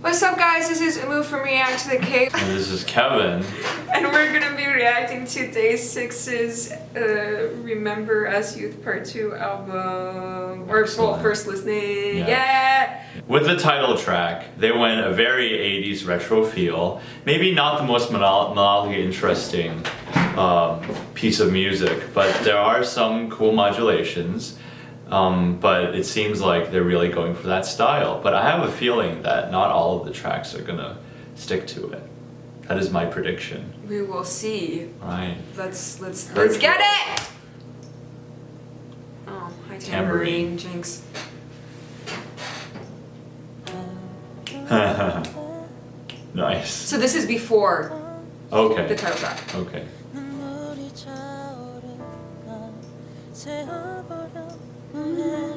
What's up guys, this is Umu from React to the Cave. And this is Kevin. And we're gonna be reacting to Day 6's Remember Us Youth Part 2 album. Or well, first listening. Yeah! With the title track, they went a very 80s retro feel. Maybe not the most melodically interesting piece of music, but there are some cool modulations. But it seems like they're really going for that style. But I have a feeling that not all of the tracks are gonna stick to it. That is my prediction. We will see. Right. Let's get it! Oh, hi tambourine, Jinx. Nice. So this is before Okay. the title track. Okay.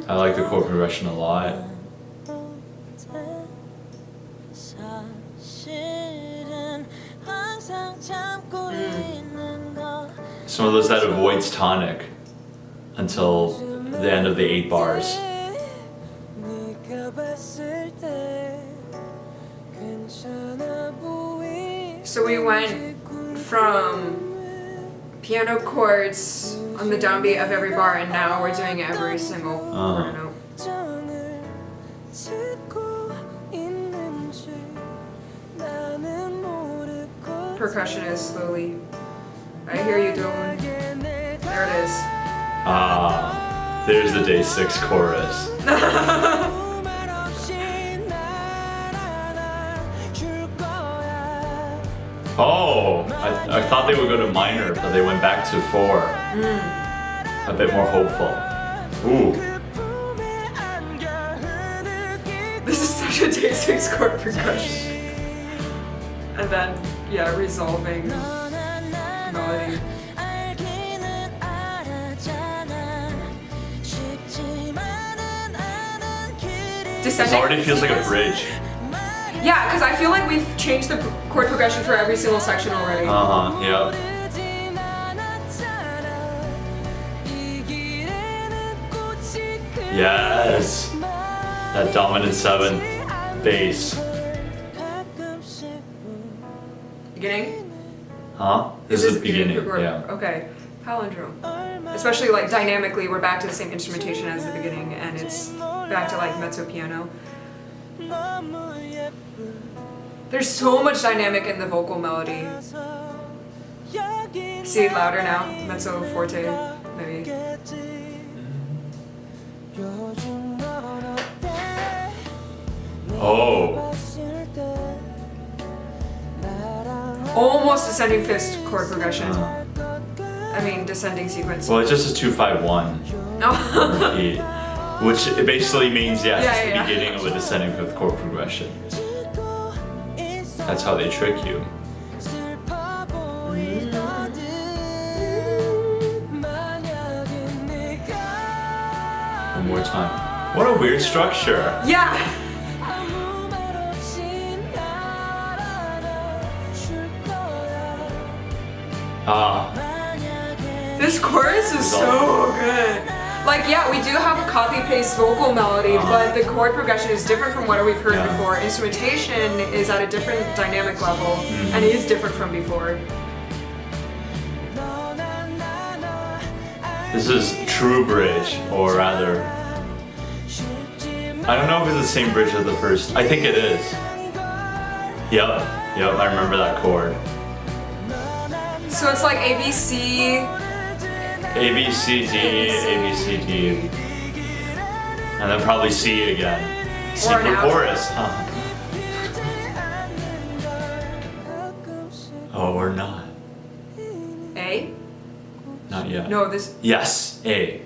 I like the chord progression a lot. Some of those that avoids tonic until the end of the 8 bars. So we went from piano chords on the downbeat of every bar, and now we're doing every single quarter note. Percussion is slowly. I hear you doing. There it is. Ah, there's the Day 6 chorus. Oh, I thought they would go to minor, but they went back to 4. A bit more hopeful. Ooh. This is such a Day 6 chord percussion. And then, yeah, resolving melody. This already feels like a bridge. Yeah, because I feel like we've changed the chord progression for every single section already. Yeah. Yes! That dominant 7 bass. Beginning? Huh? This is the beginning, yeah. Okay. Palindrome. Especially like dynamically, we're back to the same instrumentation as the beginning, and it's back to like mezzo piano. There's so much dynamic in the vocal melody. See it louder now, mezzo forte, maybe. Oh. Almost descending fifth chord progression. I mean, descending sequence. Well, it's just a 2-5-1. No. Which it basically means, yes, Yeah, it's yeah. the beginning of a descending fifth chord progression. That's how they trick you. One more time. What a weird structure. Yeah. This chorus is so good. Like, yeah, we do have a copy-paste vocal melody, but the chord progression is different from what we've heard before. Instrumentation is at a different dynamic level, and it is different from before. This is true bridge, or rather, I don't know if it's the same bridge as the first. I think it is. Yep, I remember that chord. So it's like A, B, C. A, B, C, D, A, B, C, D. And then probably C again. C Or for an chorus, huh? Oh, or not. A? Not yet. No, this. Yes, A.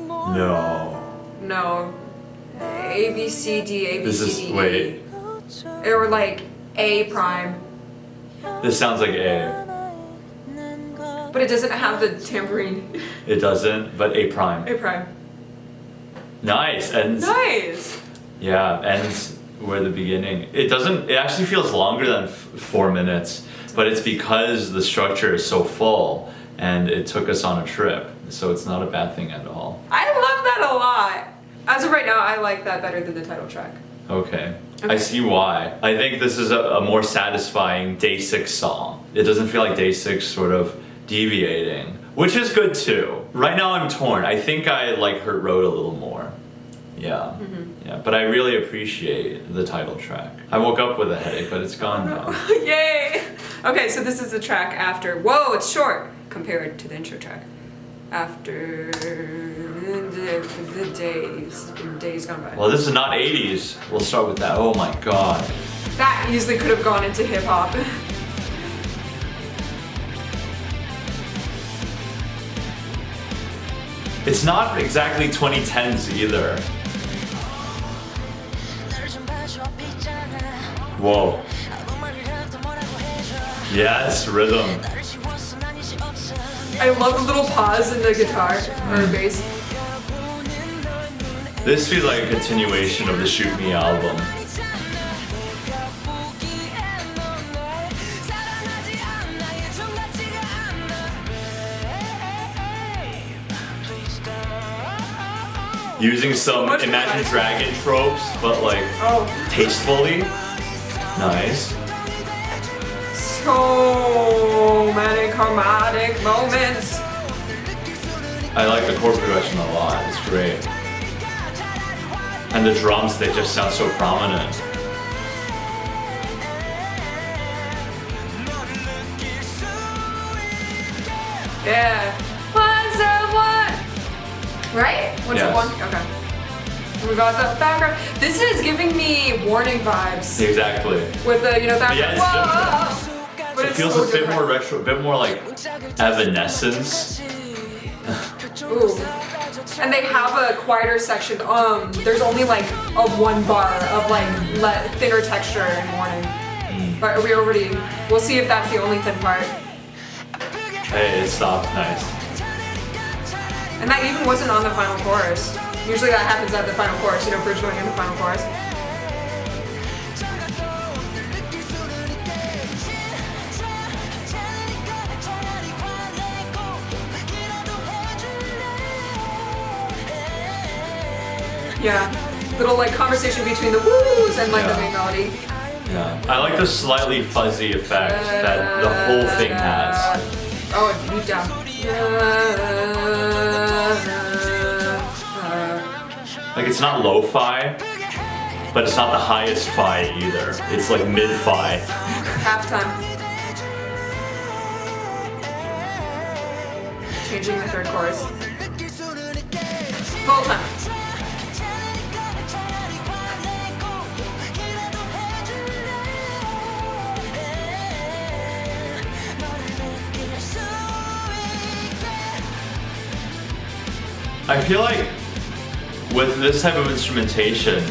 No. No. A, B, C, D, A, B, This C, is, D, E. wait. Or like A prime. This sounds like A. But it doesn't have the tambourine. It doesn't, but A prime. A prime. Nice, ends. Nice! Yeah, ends where the beginning. It doesn't, it actually feels longer than 4 minutes, but it's because the structure is so full and it took us on a trip. So it's not a bad thing at all. I love that a lot. As of right now, I like that better than the title track. Okay. I Okay. see why. I think this is a more satisfying Day 6 song. It doesn't feel like Day 6 sort of deviating, which is good too. Right now I'm torn. I think I like Hurt Road a little more. Yeah. Yeah, but I really appreciate the title track. I woke up with a headache, but it's gone now. Yay! Okay, so this is the track after. Whoa, it's short compared to the intro track. After the days gone by. Well, this is not 80s. We'll start with that. Oh my god. That easily could have gone into hip hop. It's not exactly 2010s either. Whoa. Yes, rhythm. I love the little pause in the guitar or bass. This feels like a continuation of the Shoot Me album. Using some much Imagine fun. Dragon tropes, but like Oh, tastefully. Nice. so many chromatic moments. I like the chord progression a lot. It's great. And the drums, they just sound so prominent. Yeah. What's up, what? Right? What's up, Yes. one? Okay. We got the background. This is giving me Warning vibes Exactly. with the, that. Yeah, it's Whoa! But It it's feels so a bit different. more retro, a bit more like Evanescence. Ooh. And they have a quieter section. There's only like a one bar of like thinner texture in Warning. But we'll see if that's the only thin part. Hey, it stopped. Nice. And that even wasn't on the final chorus. Usually that happens at the final chorus, bridge going in the final chorus. Yeah. Little like conversation between the woos and like the Yeah. main melody. Yeah. I like the slightly fuzzy effect that the whole thing has. Oh, deep down. Like it's not lo-fi, but it's not the highest fi either. It's like mid-fi. Halftime. Changing the third chorus. Full time. I feel like with this type of instrumentation,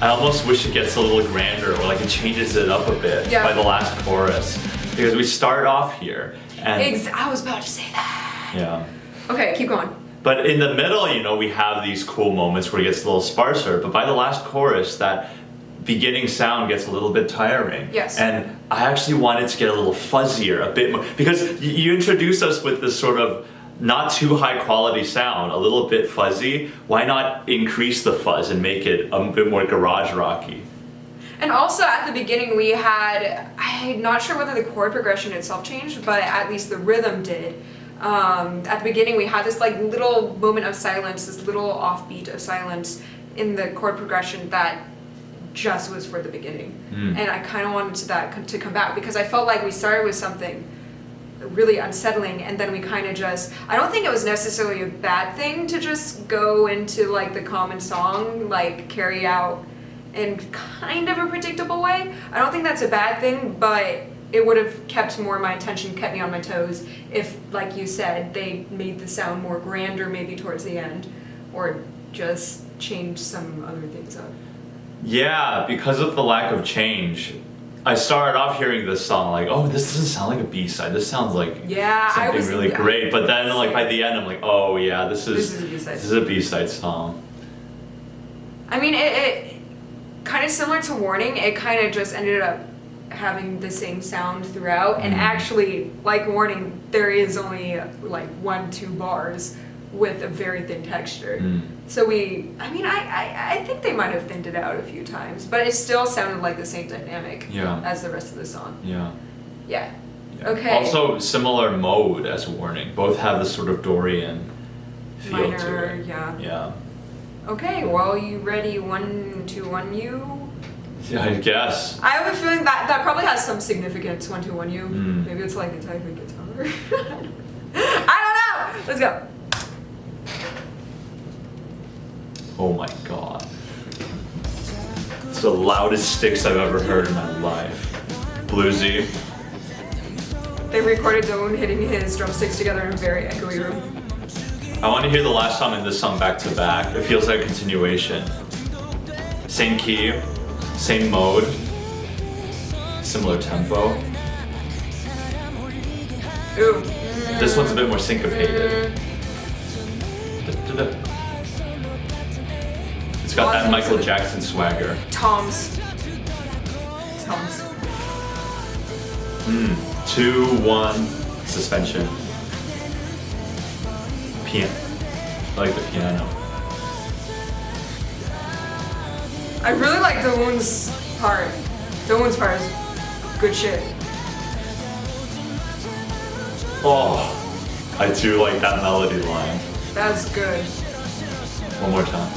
I almost wish it gets a little grander or like it changes it up a bit Yeah. by the last chorus. Because we start off here and I was about to say that. yeah. Okay, keep going. But in the middle, we have these cool moments where it gets a little sparser, but by the last chorus, that beginning sound gets a little bit tiring. Yes. And I actually wanted to get a little fuzzier, a bit more, because you introduce us with this sort of not too high quality sound, a little bit fuzzy. Why not increase the fuzz and make it a bit more garage rocky? And also at the beginning we had, I'm not sure whether the chord progression itself changed, but at least the rhythm did. At the beginning we had this like little moment of silence, this little offbeat of silence in the chord progression that just was for the beginning. And I kind of wanted to come back because I felt like we started with something really unsettling and then we kind of just, I don't think it was necessarily a bad thing to just go into like the common song, like carry out in kind of a predictable way. I don't think that's a bad thing, but it would have kept more of my attention, kept me on my toes if, like you said, they made the sound more grander maybe towards the end or just changed some other things up. Yeah, because of the lack of change, I started off hearing this song like, oh, this doesn't sound like a B-side. This sounds like something really great. But then like by the end, I'm like, oh yeah, this is a B-side. This is a B-side song. I mean, it kind of similar to Warning, it kind of just ended up having the same sound throughout. And actually, like Warning, there is only like 1-2 bars with a very thin texture. So I think they might have thinned it out a few times, but it still sounded like the same dynamic Yeah. as the rest of the song. Yeah. Yeah. Yeah. Okay. Also, similar mode as Warning. Both have this sort of Dorian feel to Minor, it. yeah. Yeah. Okay, well, you ready? 1, 2, 1, you? Yeah, I guess. I have a feeling that probably has some significance. 1, 2, 1, you. Mm. Maybe it's like a type of guitar. I don't know. Let's go. Oh my god. It's the loudest sticks I've ever heard in my life. Bluesy. They recorded Dawoon hitting his drumsticks together in a very echoey room. I want to hear the last song and this song back to back. It feels like a continuation. Same key, same mode, similar tempo. Ooh. This one's a bit more syncopated. It's got that Michael Jackson swagger. Toms. 2-1 suspension. Piano. I like the piano. I really like Dawoon's part. Dawoon's part is good shit. Oh, I do like that melody line. That's good. One more time.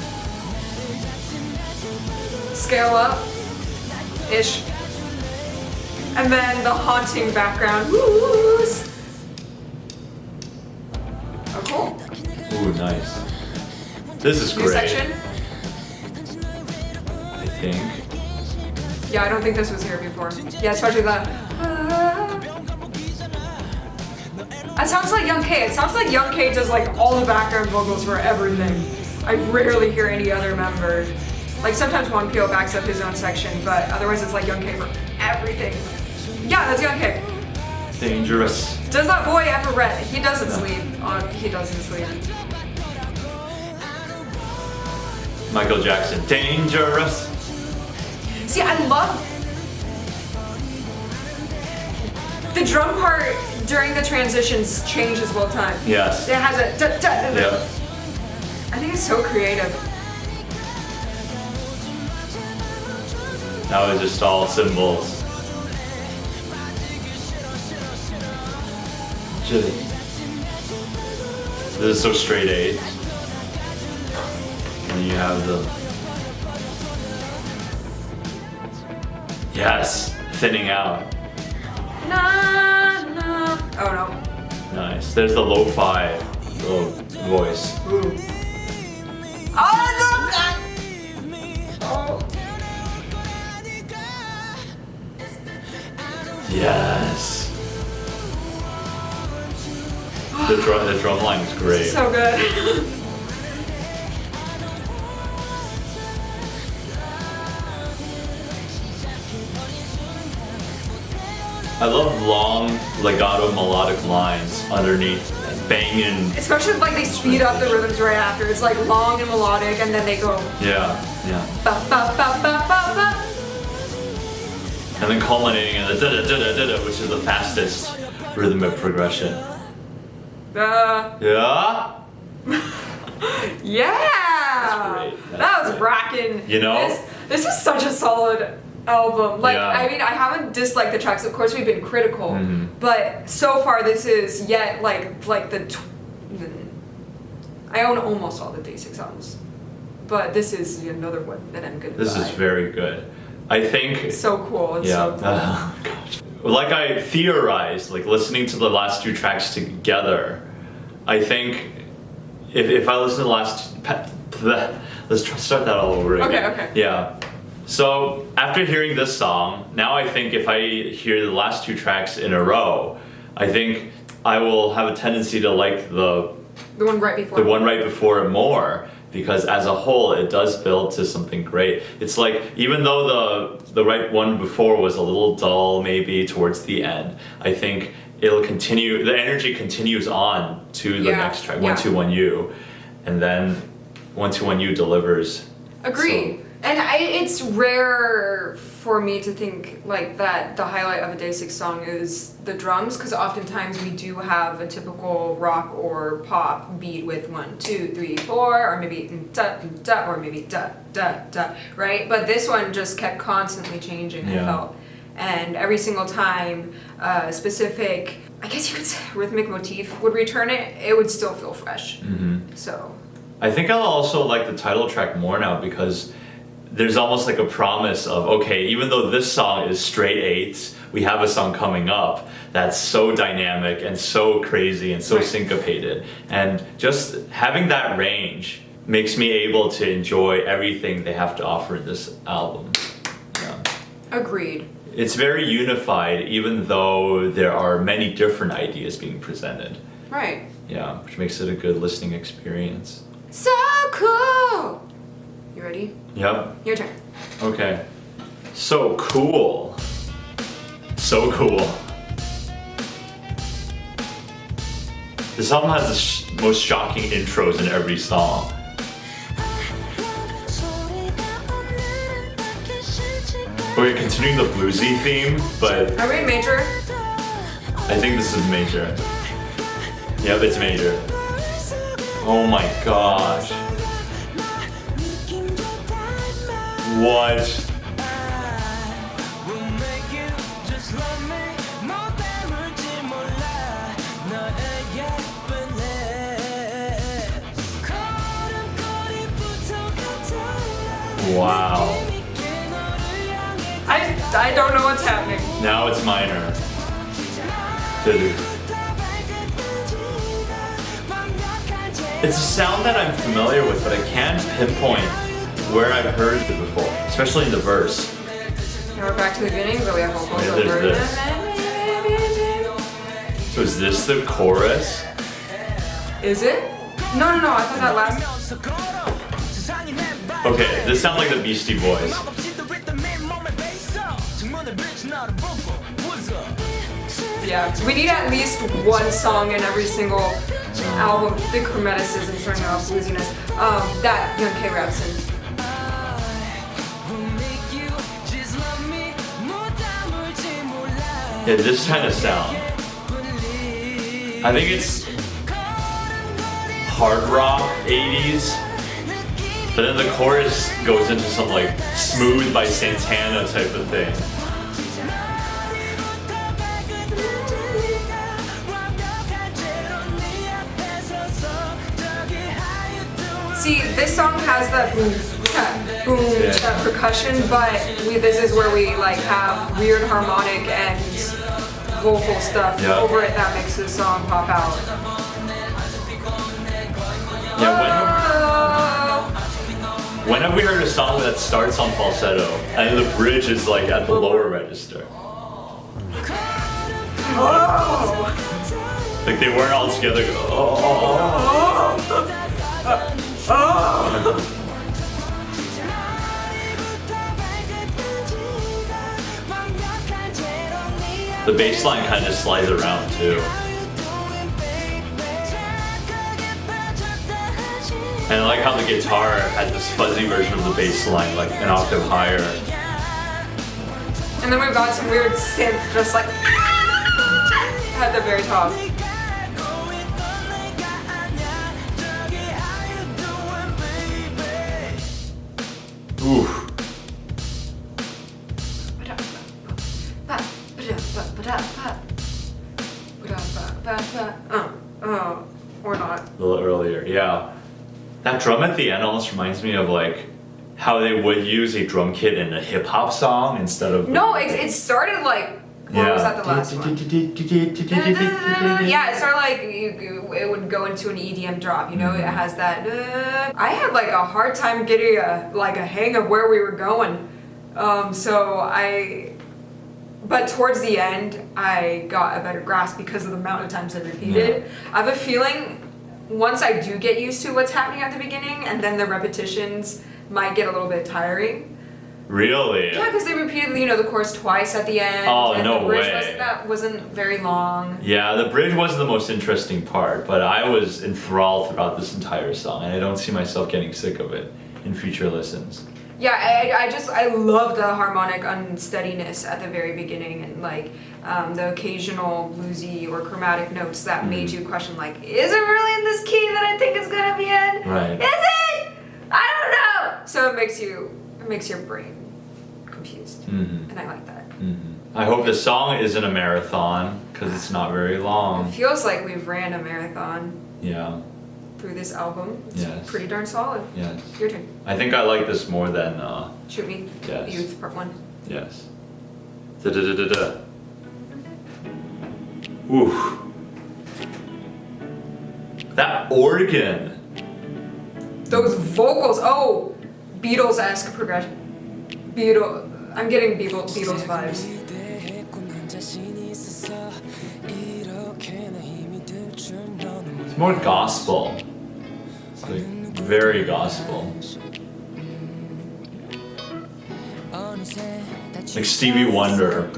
Scale up. Ish. And then the haunting background. Woos. Oh, cool. Ooh, nice. This is New great. section. I think. Yeah, I don't think this was here before. Yeah, especially that. That sounds like Young K. It sounds like Young K does like all the background vocals for everything. I rarely hear any other member. Like sometimes Juan Pio backs up his own section, but otherwise it's like Young K for everything. Yeah, that's Young K. Dangerous. Does that boy ever read? He doesn't sleep. He doesn't sleep. Michael Jackson. Dangerous. See, I love the drum part during the transitions changes all the time. Yes. It has a da, da, da, da. Yeah. I think it's so creative. Now it's just all cymbals. This is so straight eight. And you have the. Yes, thinning out. Na, na. Oh no. Nice. There's the lo-fi little voice. Ooh. Oh, I love that. Oh. Yes. The drum line is great. So good. I love long legato melodic lines underneath and banging. Especially like they speed up the rhythms right after. It's like long and melodic, and then they go Yeah, yeah. ba ba ba ba ba ba. And then culminating in the da-da-da-da-da-da, which is the fastest rhythmic progression. Yeah? Yeah. That's great. That was rocking. You know? This is such a solid album. Like, Yeah. I mean, I haven't disliked the tracks. Of course, we've been critical, Mhm. but so far this is yet like I own almost all the Day6 albums, but this is another one that I'm gonna This buy. is very good. I think. So cool. It's Yeah. so cool. Oh, gosh. Like I theorized, like listening to the last two tracks together, I think if I listen to the last, let's start that all over again. Okay. Yeah. So after hearing this song, now I think if I hear the last two tracks in a row, I think I will have a tendency to like the one right before. one right before it more, because as a whole it does build to something great. It's like even though the right one before was a little dull maybe towards the end, I think it'll continue, the energy continues on to the Yeah, next track, yeah. 121U, and then 121U delivers. Agree. So, And it's rare for me to think like that the highlight of a Day 6 song is the drums, because oftentimes we do have a typical rock or pop beat with 1, 2, 3, 4, or maybe da da, or maybe da da da, right? But this one just kept constantly changing, I felt. And every single time a specific, I guess you could say, rhythmic motif would return it would still feel fresh. So I think I'll also like the title track more now because there's almost like a promise of, okay, even though this song is straight eights, we have a song coming up that's so dynamic and so crazy and so syncopated. And just having that range makes me able to enjoy everything they have to offer in this album. Yeah. Agreed. It's very unified, even though there are many different ideas being presented. Right. Yeah, which makes it a good listening experience. So cool! You ready? Yep. Your turn. Okay. So cool. So cool. This album has the most shocking intros in every song. We're continuing the bluesy theme, but Are we in major? I think this is major. Yep, it's major. Oh my gosh. What? Wow. I don't know what's happening. Now it's minor. Dude. It's a sound that I'm familiar with, but I can't pinpoint where I've heard it before, especially in the verse. Now we're back to the beginning, but we have vocals Yeah, over. there's So is this the chorus? Is it? No, I thought that last. Okay, this sounds like the Beastie Boys. Yeah, we need at least one song in every single album. The chromaticism, throwing off bluesiness. That Young K. Rapson. Yeah, this kind of sound. I think it's hard rock 80s, but then the chorus goes into some like Smooth by Santana type of thing. See, this song has that boom, that percussion, but this is where we like have weird harmonic and vocal stuff over it that makes the song pop out. Yeah, when have we heard a song that starts on falsetto and the bridge is like at the lower register? Like they weren't all together. The bass line kind of slides around too. And I like how the guitar had this fuzzy version of the bass line, like an octave higher. And then we've got some weird synth just like at the very top. Oof. Or not. A little earlier, yeah. That drum at the end almost reminds me of like how they would use a drum kit in a hip hop song instead of. No, it started like. What was that the last one? Yeah, it started like it would go into an EDM drop. You know, it has that. I had like a hard time getting a hang of where we were going. But towards the end, I got a better grasp because of the amount of times I repeated. Yeah. I have a feeling once I do get used to what's happening at the beginning, and then the repetitions might get a little bit tiring. Really? Yeah, because they repeated, the chorus twice at the end. Oh, and no the bridge way. wasn't very long. Yeah, the bridge was the most interesting part, but I was enthralled throughout this entire song, and I don't see myself getting sick of it in future listens. Yeah, I love the harmonic unsteadiness at the very beginning and like the occasional bluesy or chromatic notes that made you question like, is it really in this key that I think it's gonna be in? Right. Is it? I don't know. So it makes your brain confused, and I like that. I hope the song isn't a marathon because it's not very It long. feels like we've ran a marathon Yeah. through this album. It's Yes. pretty darn solid. Yes. Your turn. I think I like this more than Shoot Me. Yes. Youth Part 1. yes. Da da da da da. Oof. That organ. Those vocals. Oh, Beatles-esque progression. I'm getting Beatles vibes. It's more gospel. It's like very gospel. Like Stevie Wonder.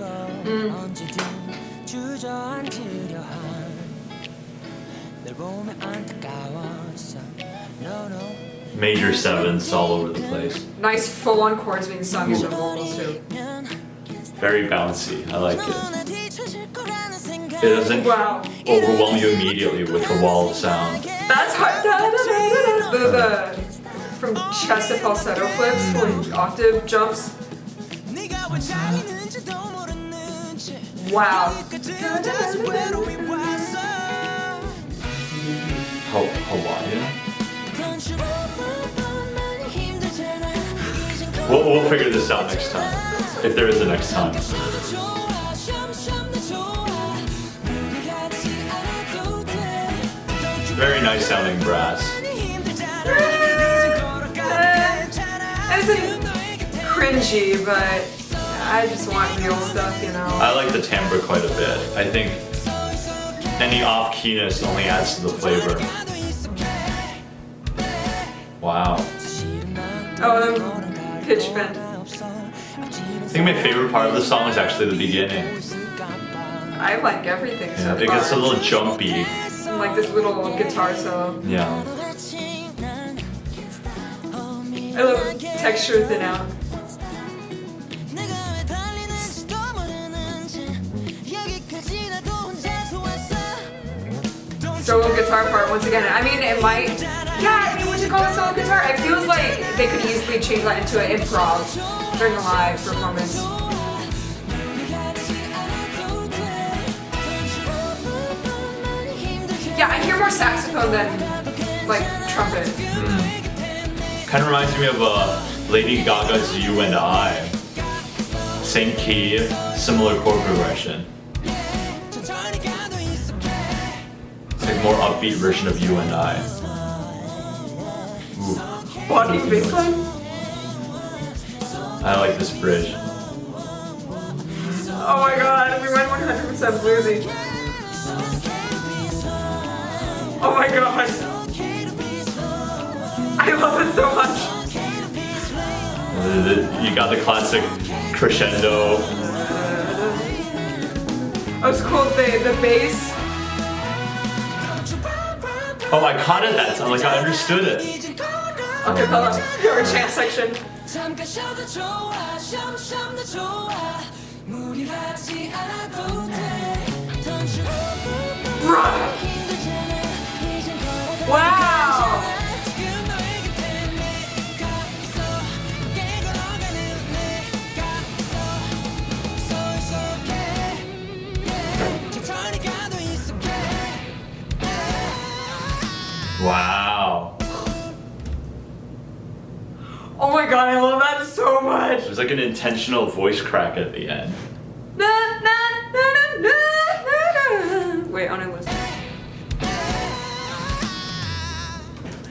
Major sevenths all over the place. Nice full-on chords being sung in the vocals too. Very bouncy. I like it. It doesn't Wow. overwhelm you immediately with the wall of sound. That's hard. The from chest to falsetto flips when octave jumps. Wow. Hawaiian? We'll figure this out next time. If there is a next time. Very nice sounding brass. It's cringy, but I just want real stuff, you know. I like the timbre quite a bit. I think any off-keyness only adds to the flavor. Wow. Oh, the pitch bend. I think my favorite part of the song is actually the beginning. I like everything so Yeah, far. it gets a little jumpy. And like this little guitar solo. Yeah. I love texture thin out. Solo guitar part once again. I mean, it might. Yeah, I mean, would you call it solo guitar? It feels like they could easily change that into an improv during a live performance. Yeah, I hear more saxophone than like trumpet. Kind of reminds me of Lady Gaga's You and I. Same key, similar chord progression. It's like more upbeat version of You and I. Ooh. Walking bassline. I like this bridge. Oh my god, we went 100% bluesy. Oh my god. I love it so much. You got the classic crescendo. Oh, it's cool, the bass. Oh, I caught it that time. Like I understood it. Acapella, or chant section. Wow! Wow. Oh my god, I love that so much. There's like an intentional voice crack at the end. Na, na, na, na, na, na. Wait, on a list.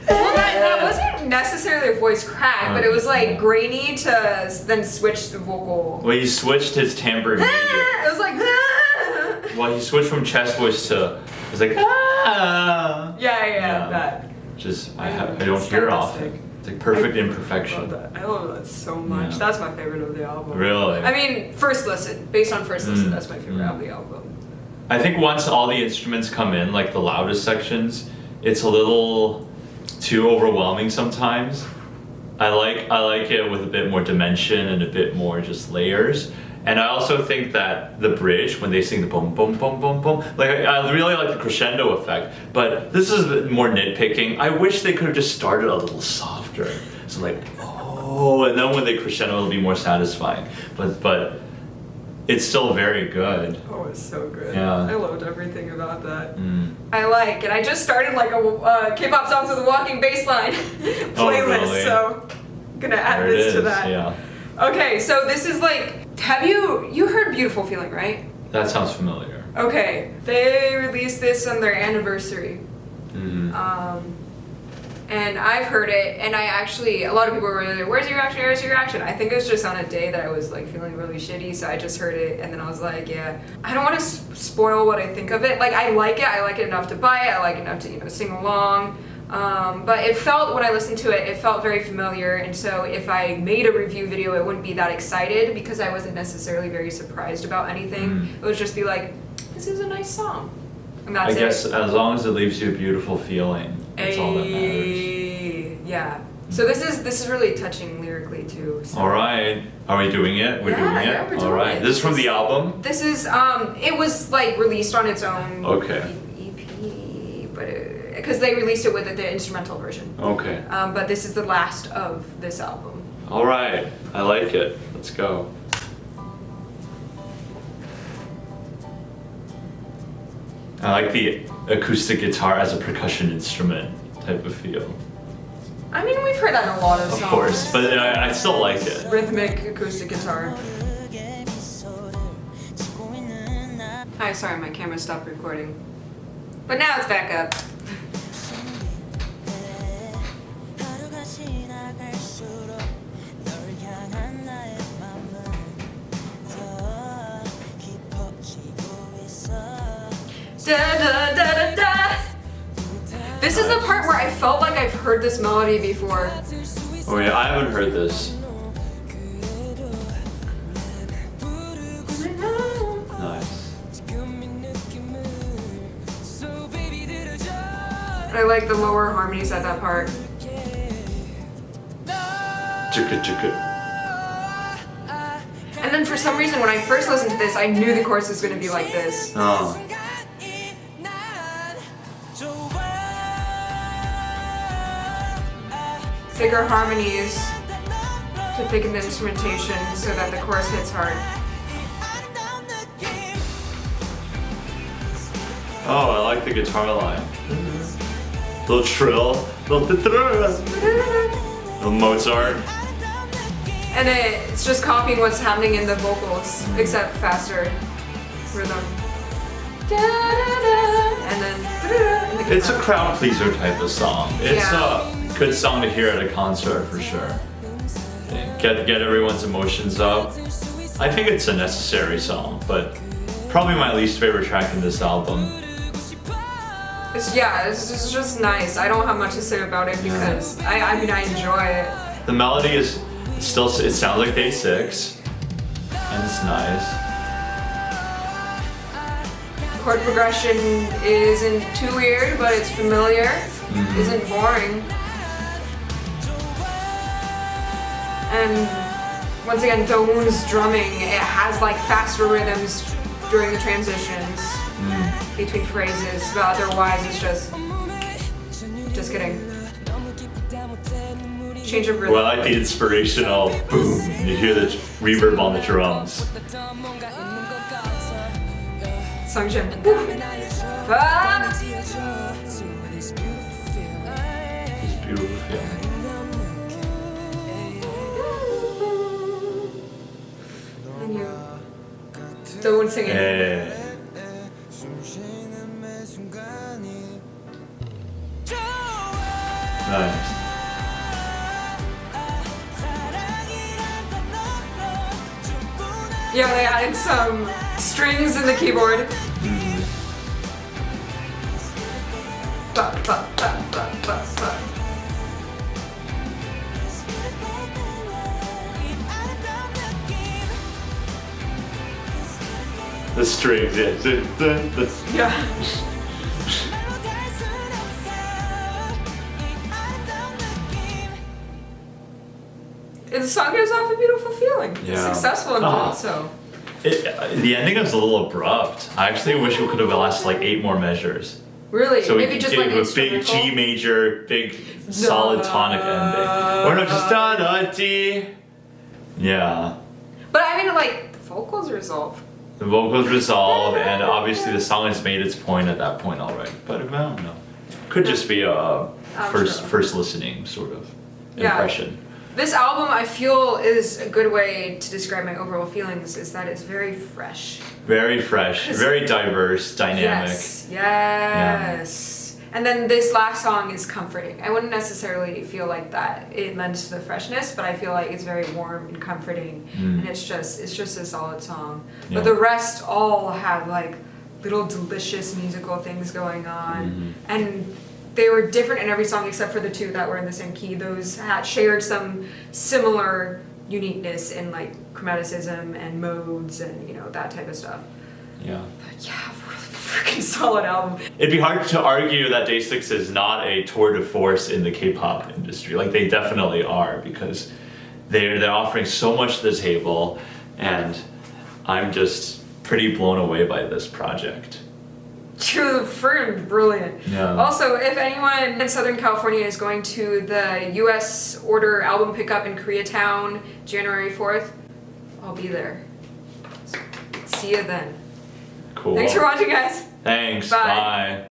Well, that wasn't necessarily a voice crack, but it was like grainy to then switch the vocal. Well, he switched his timbre immediately. It was like. Well, he switched from chest voice to. It's like ah. Yeah, that. Just I don't hear it often. It's like perfect imperfection. I love that so much. Yeah. That's my favorite of the album. Really? I mean, first listen. Based on first listen, that's my favorite of the album. I think once all the instruments come in, like the loudest sections, it's a little too overwhelming sometimes. I like it with a bit more dimension and a bit more just layers. And I also think that the bridge, when they sing the boom boom boom boom boom, like I really like the crescendo effect. But this is more nitpicking. I wish they could have just started a little softer. So like, oh, and then when they crescendo, it'll be more satisfying. But it's still very good. Oh, it's so good. Yeah. I loved everything about that. Mm. And I just started like a K-pop songs with a walking bassline playlist, really? so I'm gonna add There it this to is, that. yeah. Okay, so this is like, have you heard Beautiful Feeling, right? That sounds familiar. Okay, they released this on their anniversary. Mm-hmm. And I've heard it, and a lot of people were like, where's your reaction? I think it was just on a day that I was like feeling really shitty, so I just heard it, and then I was like, yeah, I don't want to spoil what I think of it. Like, I like it enough to buy it, I like it enough to, sing along. But it felt, when I listened to it, it felt very familiar, and so if I made a review video, it wouldn't be that excited, because I wasn't necessarily very surprised about anything. It would just be like, this is a nice song. And that's I guess as long as it leaves you a beautiful feeling, that's all that matters. Yeah. So this is really touching lyrically too. So. All right. Are we doing it? We're doing it? Yeah, we're doing all right. it. This is from the album? This is, it was like released on its own Okay. EP, but because they released it with the instrumental version. Okay. But this is the last of this album. All right. I like it. Let's go. I like the acoustic guitar as a percussion instrument type of feel. I mean, we've heard that in a lot of songs. Of course, but I still like it. Rhythmic acoustic guitar. Hi, sorry, my camera stopped recording. But now it's back up. Da, da, da, da, da. This is the part where I felt like I've heard this melody before. Oh yeah, I haven't heard this. Nice. I like the lower harmonies at that part. Chicka chicka. And then for some reason, when I first listened to this, I knew the chorus was going to be like this. Oh. Bigger harmonies to thicken the instrumentation so that the chorus hits hard. Oh, I like the guitar line. Little trill, little Mozart. And it's just copying what's happening in the vocals, except faster rhythm. And then It's a crowd pleaser type of song. It's Yeah. a good song to hear at a concert for sure. Get everyone's emotions up. I think it's a necessary song, but probably my least favorite track in this album. it's just nice. I don't have much to say about it because I mean I enjoy it. The melody is still, it sounds like Day 6, and it's nice. Chord progression isn't too weird, but it's familiar. Isn't boring. And once again, Dowoon's drumming, it has like faster rhythms during the transitions between phrases, but otherwise it's just kidding. Change of rhythm. Well, I like the inspirational boom. You hear the reverb on the drums. Sungjin. Ah! It's beautiful feeling. And you. Dowoon singing. Yeah. Nice. Yeah, they added some strings in the keyboard. Ba, ba, ba, ba, ba, ba. The strings, yeah. Yeah. song gives off a beautiful feeling. It's Yeah. successful in Ah. doing so. The ending is a little abrupt. I actually wish it could have lasted like 8 more measures. Really, So we maybe could just give like a big instrumental. G major, big solid tonic ending. Or no, just da da D. Yeah. But I mean, like the vocals resolve. The vocals resolve, and obviously the song has made its point at that point already. But I don't know. Could just be a first listening sort of Yeah. impression. This album, I feel, is a good way to describe my overall feelings. Is that it's very fresh. Very fresh, very diverse, dynamic. Yes. And then this last song is comforting. I wouldn't necessarily feel like that it lends to the freshness, but I feel like it's very warm and comforting, and it's just a solid song. Yeah. But the rest all have like little delicious musical things going on, and they were different in every song except for the 2 that were in the same key. Those had shared some similar uniqueness in like chromaticism and modes and that type of stuff. Yeah. But yeah, freaking solid album. It'd be hard to argue that Day 6 is not a tour de force in the K-pop industry. Like they definitely are, because they're offering so much to the table, and I'm just pretty blown away by this project. True, freaking brilliant. Yeah. Also, if anyone in Southern California is going to the US Order album pickup in Koreatown, January 4th, I'll be there. See you then. Cool. Thanks for watching, guys. Thanks. Bye. Bye.